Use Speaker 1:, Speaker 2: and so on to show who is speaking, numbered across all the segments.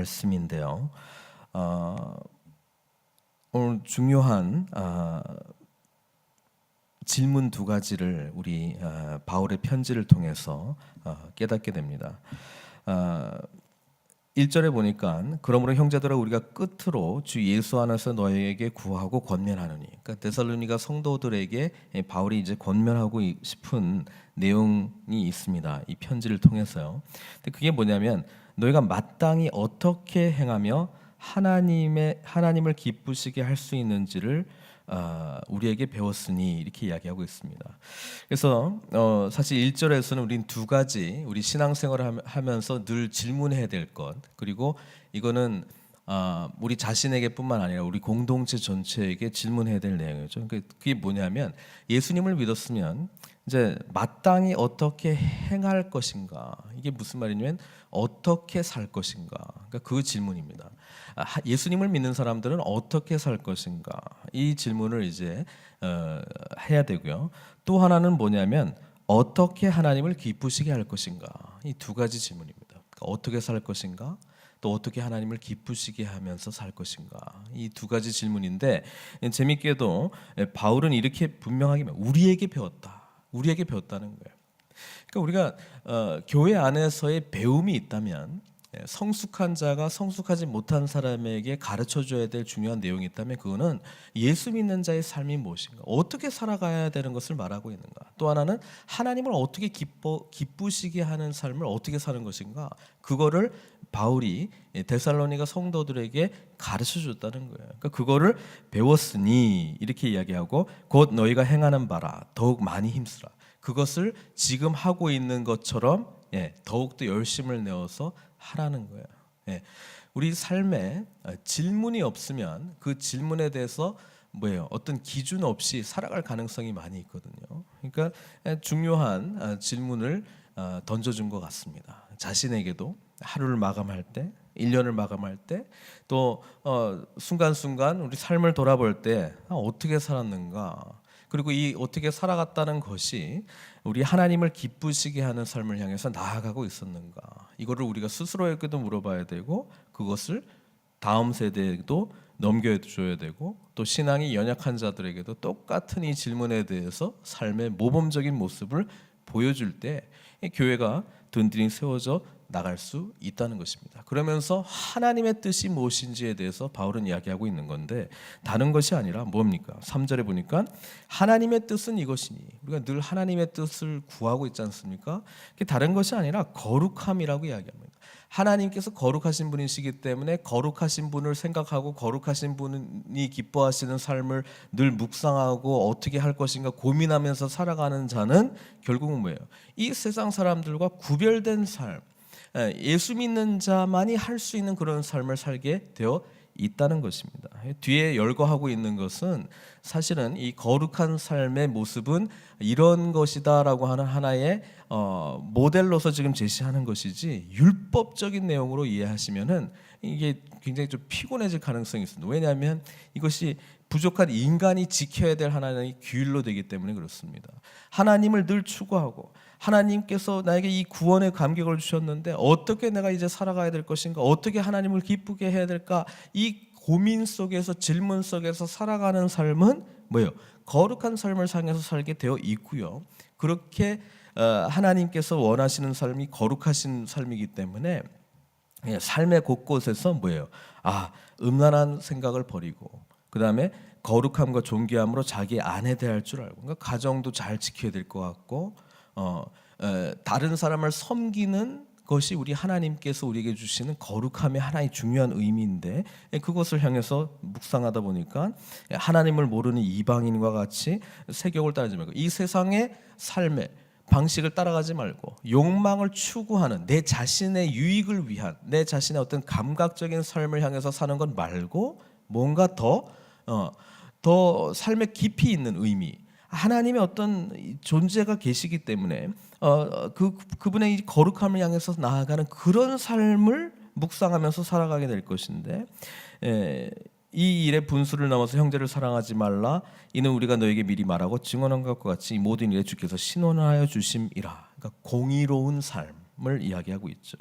Speaker 1: 말씀인데요. 오늘 중요한 질문 두 가지를 우리 바울의 편지를 통해서 깨닫게 됩니다. 1절에 보니까 그러므로 형제들아 우리가 끝으로 주 예수 안에서 너희에게 구하고 권면하노니, 그러니까 데살로니가 성도들에게 바울이 이제 권면하고 싶은 내용이 있습니다. 이 편지를 통해서요. 근데 그게 뭐냐면 너희가 마땅히 어떻게 행하며 하나님을 기쁘시게 할 수 있는지를 우리에게 배웠으니, 이렇게 이야기하고 있습니다. 그래서 사실 1절에서는 우린 두 가지 우리 신앙생활을 하면서 늘 질문해야 될 것, 그리고 이거는 우리 자신에게뿐만 아니라 우리 공동체 전체에게 질문해야 될 내용이죠. 그게 뭐냐면 예수님을 믿었으면 이제 마땅히 어떻게 행할 것인가, 이게 무슨 말이냐면 어떻게 살 것인가, 그러니까 그 질문입니다. 예수님을 믿는 사람들은 어떻게 살 것인가, 이 질문을 이제 해야 되고요. 또 하나는 뭐냐면 어떻게 하나님을 기쁘시게 할 것인가, 이 두 가지 질문입니다. 그러니까 어떻게 살 것인가, 또 어떻게 하나님을 기쁘시게 하면서 살 것인가, 이 두 가지 질문인데, 재밌게도 바울은 이렇게 분명하게 우리에게 배웠다는 거예요. 그러니까 우리가 교회 안에서의 배움이 있다면, 성숙한 자가 성숙하지 못한 사람에게 가르쳐줘야 될 중요한 내용이 있다면 그거는 예수 믿는 자의 삶이 무엇인가, 어떻게 살아가야 되는 것을 말하고 있는가, 또 하나는 하나님을 어떻게 기쁘시게 하는 삶을 어떻게 사는 것인가, 그거를 바울이 데살로니가 성도들에게 가르쳐줬다는 거예요. 그러니까 그거를 배웠으니 이렇게 이야기하고, 곧 너희가 행하는 바라 더욱 많이 힘쓰라, 그것을 지금 하고 있는 것처럼 더욱더 열심을 내어서 하라는 거예요. 우리 삶에 질문이 없으면 그 질문에 대해서 어떤 기준 없이 살아갈 가능성이 많이 있거든요. 그러니까 중요한 질문을 던져준 것 같습니다. 자신에게도 하루를 마감할 때, 1년을 마감할 때, 또 순간순간 우리 삶을 돌아볼 때 어떻게 살았는가, 그리고 이 어떻게 살아갔다는 것이 우리 하나님을 기쁘시게 하는 삶을 향해서 나아가고 있었는가, 이거를 우리가 스스로에게도 물어봐야 되고, 그것을 다음 세대에도 넘겨줘야 되고, 또 신앙이 연약한 자들에게도 똑같은 이 질문에 대해서 삶의 모범적인 모습을 보여줄 때 교회가 든든히 세워져 나갈 수 있다는 것입니다. 그러면서 하나님의 뜻이 무엇인지에 대해서 바울은 이야기하고 있는 건데, 다른 것이 아니라 뭡니까? 3절에 보니까 하나님의 뜻은 이것이니, 우리가 늘 하나님의 뜻을 구하고 있지 않습니까? 그게 다른 것이 아니라 거룩함이라고 이야기합니다. 하나님께서 거룩하신 분이시기 때문에 거룩하신 분을 생각하고 거룩하신 분이 기뻐하시는 삶을 늘 묵상하고 어떻게 할 것인가 고민하면서 살아가는 자는 결국은 뭐예요? 이 세상 사람들과 구별된 삶, 예수 믿는 자만이 할 수 있는 그런 삶을 살게 되어 있다는 것입니다. 뒤에 열거하고 있는 것은 사실은 이 거룩한 삶의 모습은 이런 것이다라고 하는 하나의 모델로서 지금 제시하는 것이지, 율법적인 내용으로 이해하시면은 이게 굉장히 좀 피곤해질 가능성이 있습니다. 왜냐하면 이것이 부족한 인간이 지켜야 될 하나님의 규율로 되기 때문에 그렇습니다. 하나님을 늘 추구하고, 하나님께서 나에게 이 구원의 감격을 주셨는데 어떻게 내가 이제 살아가야 될 것인가, 어떻게 하나님을 기쁘게 해야 될까, 이 고민 속에서, 질문 속에서 살아가는 삶은 거룩한 삶을 향해서 살게 되어 있고요. 그렇게 하나님께서 원하시는 삶이 거룩하신 삶이기 때문에 삶의 곳곳에서 음란한 생각을 버리고, 그 다음에 거룩함과 존귀함으로 자기 아내 대할 줄 알고, 그러니까 가정도 잘 지켜야 될 것 같고, 다른 사람을 섬기는 것이 우리 하나님께서 우리에게 주시는 거룩함의 하나의 중요한 의미인데, 그것을 향해서 묵상하다 보니까 하나님을 모르는 이방인과 같이 세격을 따르지 말고, 이 세상의 삶의 방식을 따라가지 말고, 욕망을 추구하는 내 자신의 유익을 위한 내 자신의 어떤 감각적인 삶을 향해서 사는 것 말고, 뭔가 더 삶의 깊이 있는 의미, 하나님의 어떤 존재가 계시기 때문에 그분의 이 거룩함을 향해서 나아가는 그런 삶을 묵상하면서 살아가게 될 것인데, 이 일의 분수를 넘어서 형제를 사랑하지 말라, 이는 우리가 너에게 미리 말하고 증언한 것과 같이 이 모든 일에 주께서 신원하여 주심이라. 그러니까 공의로운 삶, 삶을 이야기하고 있죠.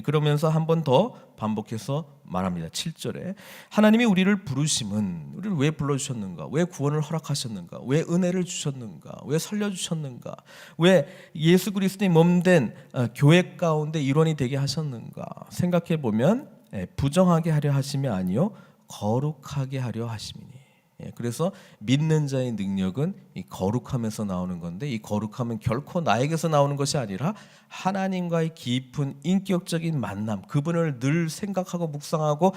Speaker 1: 그러면서 한 번 더 반복해서 말합니다. 7절에 하나님이 우리를 부르심은 우리를 왜 불러주셨는가? 왜 구원을 허락하셨는가? 왜 은혜를 주셨는가? 왜 살려주셨는가? 왜 예수 그리스도의 몸된 교회 가운데 일원이 되게 하셨는가? 생각해 보면 부정하게 하려 하심이 아니요 거룩하게 하려 하심이니. 그래서 믿는 자의 능력은 이 거룩함에서 나오는 건데, 이 거룩함은 결코 나에게서 나오는 것이 아니라 하나님과의 깊은 인격적인 만남, 그분을 늘 생각하고 묵상하고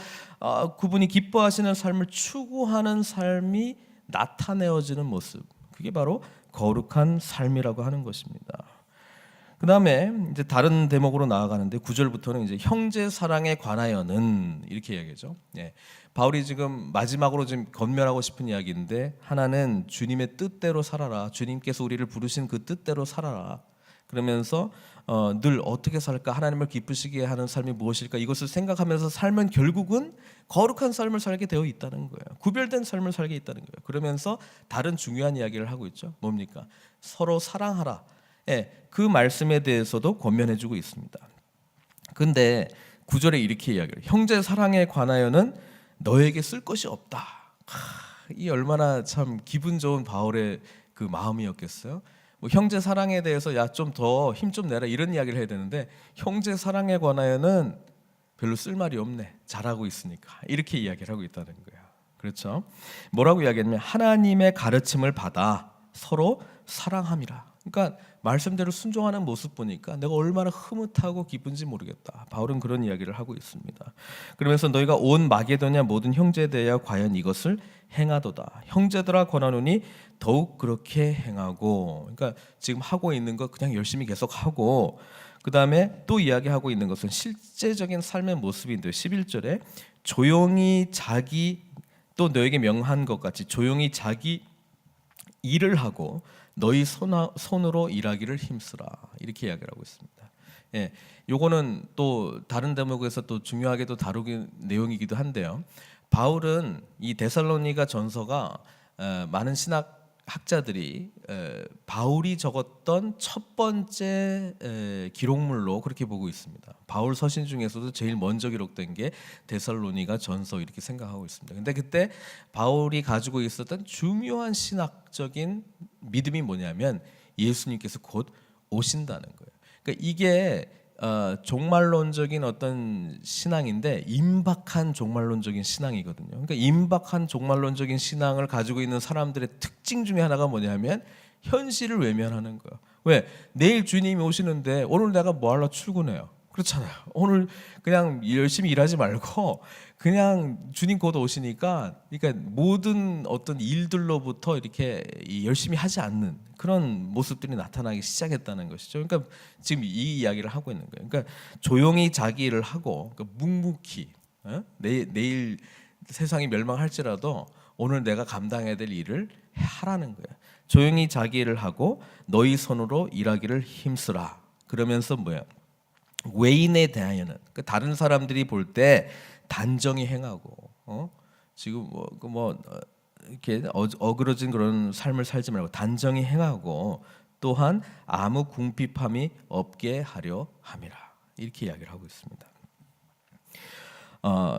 Speaker 1: 그분이 기뻐하시는 삶을 추구하는 삶이 나타내어지는 모습, 그게 바로 거룩한 삶이라고 하는 것입니다. 그 다음에 이제 다른 대목으로 나아가는데 9절부터는 이제 형제 사랑에 관하여는 이렇게 이야기하죠. 바울이 지금 마지막으로 지금 건면하고 싶은 이야기인데, 하나는 주님의 뜻대로 살아라. 주님께서 우리를 부르신 그 뜻대로 살아라. 그러면서 늘 어떻게 살까? 하나님을 기쁘시게 하는 삶이 무엇일까? 이것을 생각하면서 살면 결국은 거룩한 삶을 살게 되어 있다는 거예요. 구별된 삶을 살게 있다는 거예요. 그러면서 다른 중요한 이야기를 하고 있죠. 뭡니까? 서로 사랑하라. 그 말씀에 대해서도 권면해주고 있습니다. 근데 9절에 이렇게 이야기해요. 형제 사랑에 관하여는 너에게 쓸 것이 없다. 이 얼마나 참 기분 좋은 바울의 그 마음이었겠어요. 뭐 형제 사랑에 대해서 야 좀 더 힘 좀 내라 이런 이야기를 해야 되는데, 형제 사랑에 관하여는 별로 쓸 말이 없네. 잘하고 있으니까. 이렇게 이야기를 하고 있다는 거예요. 그렇죠? 뭐라고 이야기하냐면 하나님의 가르침을 받아 서로 사랑함이라. 그러니까 말씀대로 순종하는 모습 보니까 내가 얼마나 흐뭇하고 기쁜지 모르겠다. 바울은 그런 이야기를 하고 있습니다. 그러면서 너희가 온 마게도냐 모든 형제에 대하여 과연 이것을 행하도다. 형제들아 권하노니 더욱 그렇게 행하고. 그러니까 지금 하고 있는 거 그냥 열심히 계속 하고, 그 다음에 또 이야기하고 있는 것은 실제적인 삶의 모습인데 11절에 조용히 자기, 또 너에게 명한 것 같이 조용히 자기 일을 하고 너희 손으로 일하기를 힘쓰라. 이렇게 이야기를 하고 있습니다. 요거는 또 다른 대목에서 또 중요하게도 다루긴 내용이기도 한데요. 바울은 이 데살로니가 전서가 많은 신학 학자들이 바울이 적었던 첫 번째 기록물로 그렇게 보고 있습니다. 바울 서신 중에서도 제일 먼저 기록된 게 데살로니가 전서 이렇게 생각하고 있습니다. 근데 그때 바울이 가지고 있었던 중요한 신학적인 믿음이 뭐냐면 예수님께서 곧 오신다는 거예요. 그러니까 이게 종말론적인 어떤 신앙인데 임박한 종말론적인 신앙이거든요. 그러니까 임박한 종말론적인 신앙을 가지고 있는 사람들의 특징 중에 하나가 뭐냐면 현실을 외면하는 거예요. 왜? 내일 주님이 오시는데 오늘 내가 뭐 하러 출근해요? 그렇잖아요. 오늘 그냥 열심히 일하지 말고 그냥 주님 곧 오시니까, 그러니까 모든 어떤 일들로부터 이렇게 열심히 하지 않는 그런 모습들이 나타나기 시작했다는 것이죠. 그러니까 지금 이 이야기를 하고 있는 거예요. 그러니까 조용히 자기 일을 하고, 그러니까 묵묵히 내일 세상이 멸망할지라도 오늘 내가 감당해야 될 일을 하라는 거예요. 조용히 자기 일을 하고 너희 손으로 일하기를 힘쓰라. 그러면서 뭐야? 외인에 대하여는, 그러니까 다른 사람들이 볼 때 단정히 행하고 지금 이렇게 어그러진 그런 삶을 살지 말고 단정히 행하고, 또한 아무 궁핍함이 없게 하려 함이라. 이렇게 이야기를 하고 있습니다.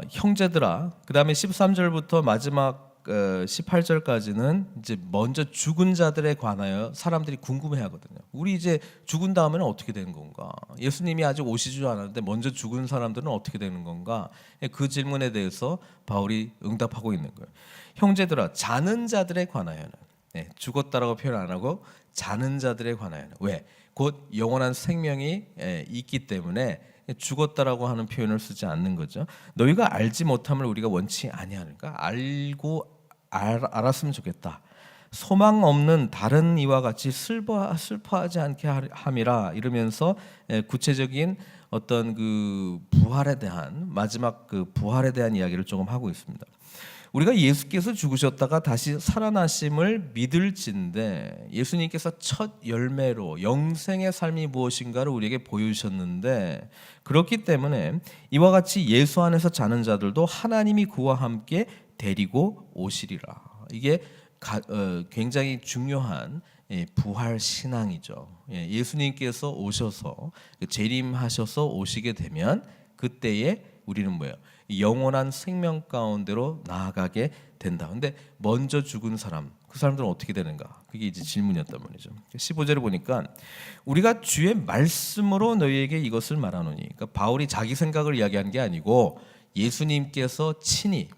Speaker 1: 형제들아, 그 다음에 13절부터 마지막 18절까지는 이제 먼저 죽은 자들에 관하여 사람들이 궁금해하거든요. 우리 이제 죽은 다음에는 어떻게 되는 건가? 예수님이 아직 오시지도 않았는데 먼저 죽은 사람들은 어떻게 되는 건가? 그 질문에 대해서 바울이 응답하고 있는 거예요. 형제들아, 자는 자들에 관하여는, 죽었다라고 표현 안 하고 자는 자들에 관하여는, 왜? 곧 영원한 생명이 있기 때문에 죽었다라고 하는 표현을 쓰지 않는 거죠. 너희가 알지 못함을 우리가 원치 아니하는가? 알았으면 좋겠다. 소망 없는 다른 이와 같이 슬퍼하지 않게 함이라. 이러면서 구체적인 어떤 그 부활에 대한, 마지막 그 부활에 대한 이야기를 조금 하고 있습니다. 우리가 예수께서 죽으셨다가 다시 살아나심을 믿을진데, 예수님께서 첫 열매로 영생의 삶이 무엇인가를 우리에게 보여주셨는데, 그렇기 때문에 이와 같이 예수 안에서 자는 자들도 하나님이 그와 함께 데리고 오시리라. 이게 굉장히 중요한 부활 신앙이죠. 예수님께서 오셔서 재림하셔서 오시게 되면 그때에 우리는 뭐예요? 영원한 생명 가운데로 나아가게 된다. 근데 먼저 죽은 사람, 그 사람들은 어떻게 되는가? 그게 이제 질문이었단 말이죠. 15절에 보니까 우리가 주의 말씀으로 너희에게 이것을 말하노니, 그러니까 바울이 자기 생각을 이야기한 게 아니고 예수님께서 친히,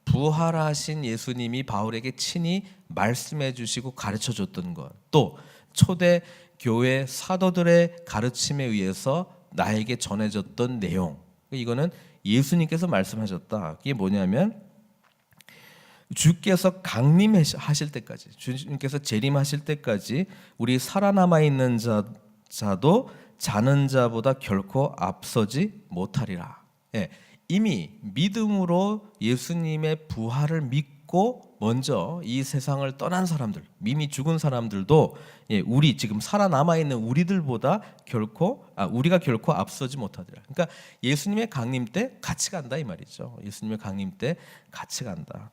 Speaker 1: 부활하신 예수님이 바울에게 친히 말씀해 주시고 가르쳐 줬던 것, 또 초대 교회 사도들의 가르침에 의해서 나에게 전해졌던 내용, 이거는 예수님께서 말씀하셨다. 그게 뭐냐면 주께서 강림하실 때까지, 주님께서 재림하실 때까지 우리 살아남아 있는 자도 자는 자보다 결코 앞서지 못하리라. 이미 믿음으로 예수님의 부활을 믿고 먼저 이 세상을 떠난 사람들, 이미 죽은 사람들도 우리 지금 살아남아 있는 우리들보다 우리가 결코 앞서지 못하리라. 그러니까 예수님의 강림 때 같이 간다 이 말이죠. 예수님의 강림 때 같이 간다.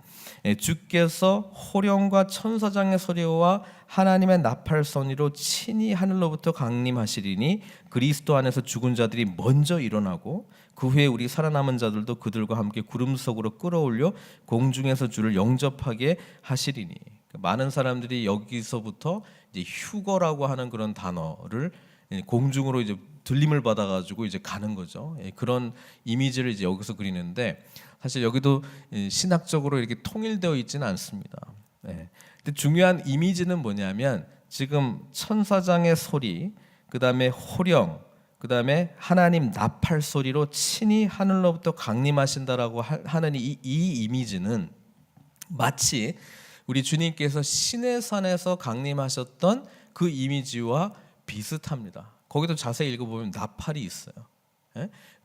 Speaker 1: 주께서 호령과 천사장의 소리와 하나님의 나팔 소리로 친히 하늘로부터 강림하시리니 그리스도 안에서 죽은 자들이 먼저 일어나고 그 후에 우리 살아남은 자들도 그들과 함께 구름 속으로 끌어올려 공중에서 주를 영접하게 하시리니. 많은 사람들이 여기서부터 이제 휴거라고 하는 그런 단어를 공중으로 이제 들림을 받아가지고 이제 가는 거죠. 그런 이미지를 이제 여기서 그리는데 사실 여기도 신학적으로 이렇게 통일되어 있지는 않습니다. 근데 중요한 이미지는 뭐냐면 지금 천사장의 소리, 그 다음에 호령, 그 다음에 하나님 나팔 소리로 친히 하늘로부터 강림하신다라고 하는 이 이미지는 마치 우리 주님께서 시내산에서 강림하셨던 그 이미지와 비슷합니다. 거기도 자세히 읽어보면 나팔이 있어요.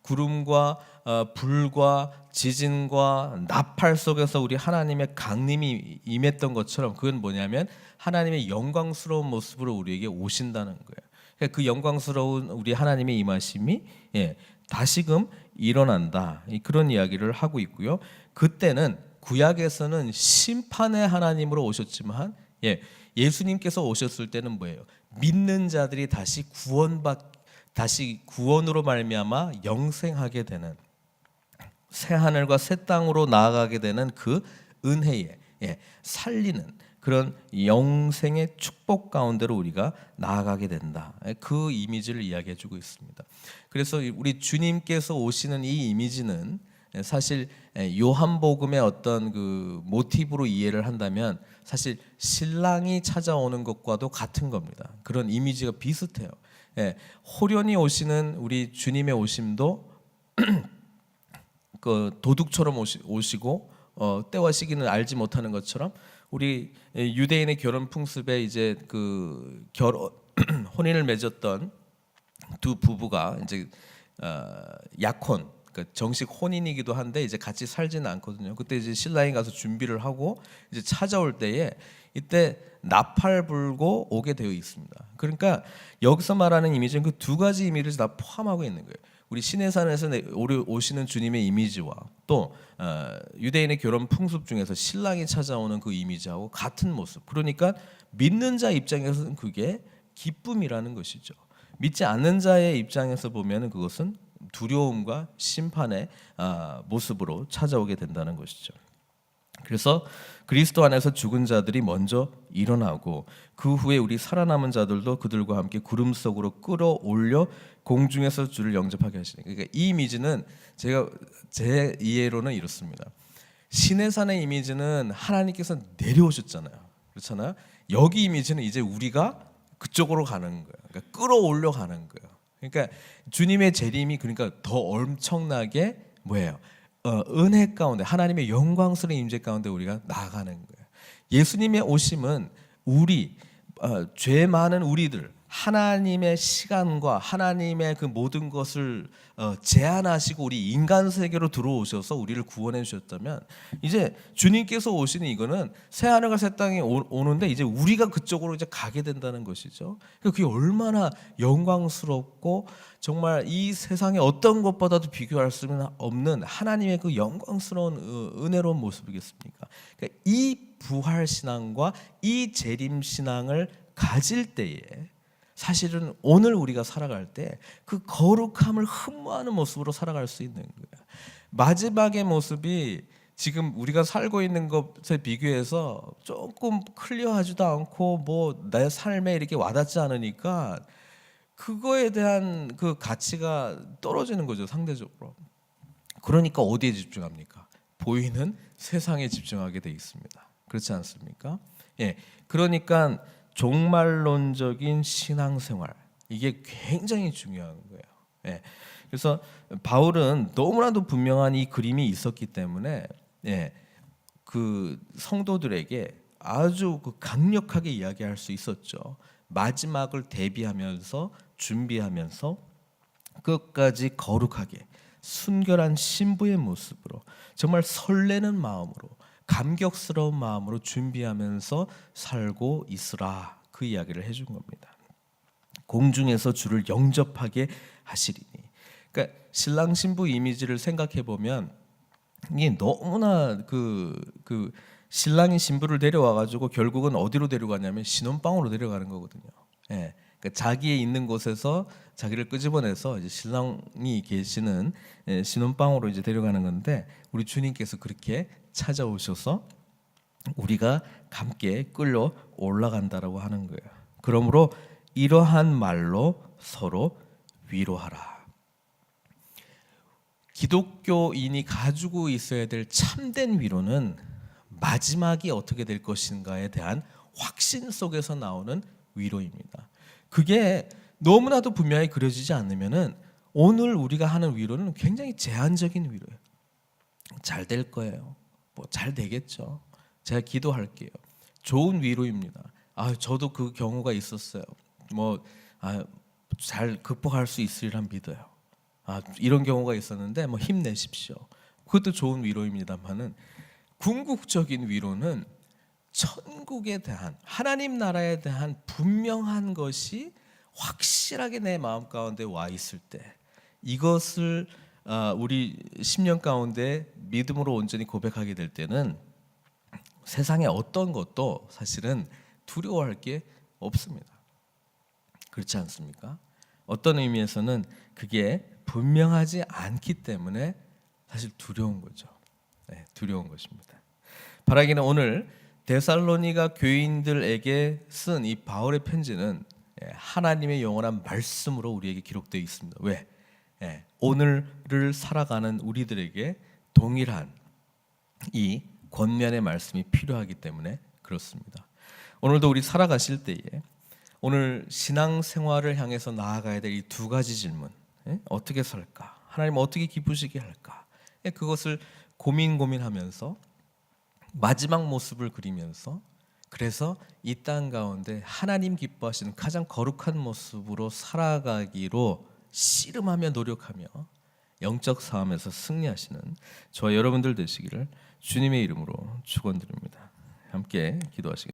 Speaker 1: 구름과 불과 지진과 나팔 속에서 우리 하나님의 강림이 임했던 것처럼 그건 뭐냐면 하나님의 영광스러운 모습으로 우리에게 오신다는 거예요. 그 영광스러운 우리 하나님의 임하심이 다시금 일어난다, 그런 이야기를 하고 있고요. 그때는 구약에서는 심판의 하나님으로 오셨지만 예수님께서 오셨을 때는 뭐예요? 믿는 자들이 다시 구원으로 말미암아 영생하게 되는, 새 하늘과 새 땅으로 나아가게 되는 그 은혜에 살리는 그런 영생의 축복 가운데로 우리가 나아가게 된다. 그 이미지를 이야기해주고 있습니다. 그래서 우리 주님께서 오시는 이 이미지는 사실 요한복음의 어떤 그 모티브로 이해를 한다면 사실 신랑이 찾아오는 것과도 같은 겁니다. 그런 이미지가 비슷해요. 호련히 오시는 우리 주님의 오심도 그 도둑처럼 오시고 때와 시기는 알지 못하는 것처럼 우리 유대인의 결혼 풍습에 이제 그 혼인을 맺었던 두 부부가 이제 약혼, 그러니까 정식 혼인이기도 한데 이제 같이 살지는 않거든요. 그때 이제 신랑이 가서 준비를 하고 이제 찾아올 때에 이때 나팔 불고 오게 되어 있습니다. 그러니까 여기서 말하는 이미지는 그 두 가지 이미지를 다 포함하고 있는 거예요. 우리 시내산에서 오시는 주님의 이미지와 또 유대인의 결혼 풍습 중에서 신랑이 찾아오는 그 이미지하고 같은 모습. 그러니까 믿는 자 입장에서는 그게 기쁨이라는 것이죠. 믿지 않는 자의 입장에서 보면 그것은 두려움과 심판의 모습으로 찾아오게 된다는 것이죠. 그래서 그리스도 안에서 죽은 자들이 먼저 일어나고 그 후에 우리 살아남은 자들도 그들과 함께 구름 속으로 끌어올려 공중에서 주를 영접하게 하시는. 그러니까 이 이미지는 제 이해로는 이렇습니다. 시내산의 이미지는 하나님께서 내려오셨잖아요. 그렇잖아요. 여기 이미지는 이제 우리가 그쪽으로 가는 거예요. 그러니까 끌어올려 가는 거예요. 그러니까 주님의 재림이 그러니까 더 엄청나게 뭐예요? 은혜 가운데 하나님의 영광스러운 임재 가운데 우리가 나아가는 거예요. 예수님의 오심은 우리 죄 많은 우리들, 하나님의 시간과 하나님의 그 모든 것을 제한하시고 우리 인간 세계로 들어오셔서 우리를 구원해 주셨다면, 이제 주님께서 오시는 이거는 새 하늘과 새 땅이 오는데 이제 우리가 그쪽으로 이제 가게 된다는 것이죠. 그게 얼마나 영광스럽고 정말 이 세상의 어떤 것보다도 비교할 수 없는 하나님의 그 영광스러운 은혜로운 모습이겠습니까? 그러니까 이 부활 신앙과 이 재림 신앙을 가질 때에 사실은 오늘 우리가 살아갈 때 그 거룩함을 흠모하는 모습으로 살아갈 수 있는 거예요. 마지막의 모습이 지금 우리가 살고 있는 것에 비교해서 조금 클리어하지도 않고 뭐 내 삶에 이렇게 와닿지 않으니까 그거에 대한 그 가치가 떨어지는 거죠, 상대적으로. 그러니까 어디에 집중합니까? 보이는 세상에 집중하게 돼 있습니다. 그렇지 않습니까? 예, 그러니까 종말론적인 신앙생활, 이게 굉장히 중요한 거예요. 예, 그래서 바울은 너무나도 분명한 이 그림이 있었기 때문에 그 성도들에게 아주 그 강력하게 이야기할 수 있었죠. 마지막을 대비하면서 준비하면서 끝까지 거룩하게 순결한 신부의 모습으로 정말 설레는 마음으로 감격스러운 마음으로 준비하면서 살고 있으라, 그 이야기를 해준 겁니다. 공중에서 주를 영접하게 하시리니. 그러니까 신랑 신부 이미지를 생각해 보면 이게 너무나 그 신랑이 신부를 데려와 가지고 결국은 어디로 데려가냐면 신혼방으로 데려가는 거거든요. 예. 그러니까 자기의 있는 곳에서 자기를 끄집어내서 이제 신랑이 계시는 신혼방으로 이제 데려가는 건데, 우리 주님께서 그렇게 찾아오셔서 우리가 함께 끌려 올라간다라고 하는 거예요. 그러므로 이러한 말로 서로 위로하라. 기독교인이 가지고 있어야 될 참된 위로는 마지막이 어떻게 될 것인가에 대한 확신 속에서 나오는 위로입니다. 그게 너무나도 분명히 그려지지 않으면은 오늘 우리가 하는 위로는 굉장히 제한적인 위로예요. 잘 될 거예요. 뭐 잘 되겠죠. 제가 기도할게요. 좋은 위로입니다. 저도 그 경우가 있었어요. 잘 극복할 수 있으리라 믿어요. 이런 경우가 있었는데 뭐 힘내십시오. 그것도 좋은 위로입니다만은 궁극적인 위로는 천국에 대한, 하나님 나라에 대한 분명한 것이 확실하게 내 마음 가운데 와 있을 때, 이것을 우리 10년 가운데 믿음으로 온전히 고백하게 될 때는 세상의 어떤 것도 사실은 두려워할 게 없습니다. 그렇지 않습니까? 어떤 의미에서는 그게 분명하지 않기 때문에 사실 두려운 거죠. 네, 두려운 것입니다. 바라기는 오늘 데살로니가 교인들에게 쓴 이 바울의 편지는 하나님의 영원한 말씀으로 우리에게 기록되어 있습니다. 왜? 오늘을 살아가는 우리들에게 동일한 이 권면의 말씀이 필요하기 때문에 그렇습니다. 오늘도 우리 살아가실 때에 오늘 신앙생활을 향해서 나아가야 될 이 두 가지 질문, 어떻게 살까? 하나님 어떻게 기쁘시게 할까? 그것을 고민하면서 마지막 모습을 그리면서, 그래서 이 땅 가운데 하나님 기뻐하시는 가장 거룩한 모습으로 살아가기로 씨름하며 노력하며 영적 싸움에서 승리하시는 저와 여러분들 되시기를 주님의 이름으로 축원드립니다. 함께 기도하시겠습니다.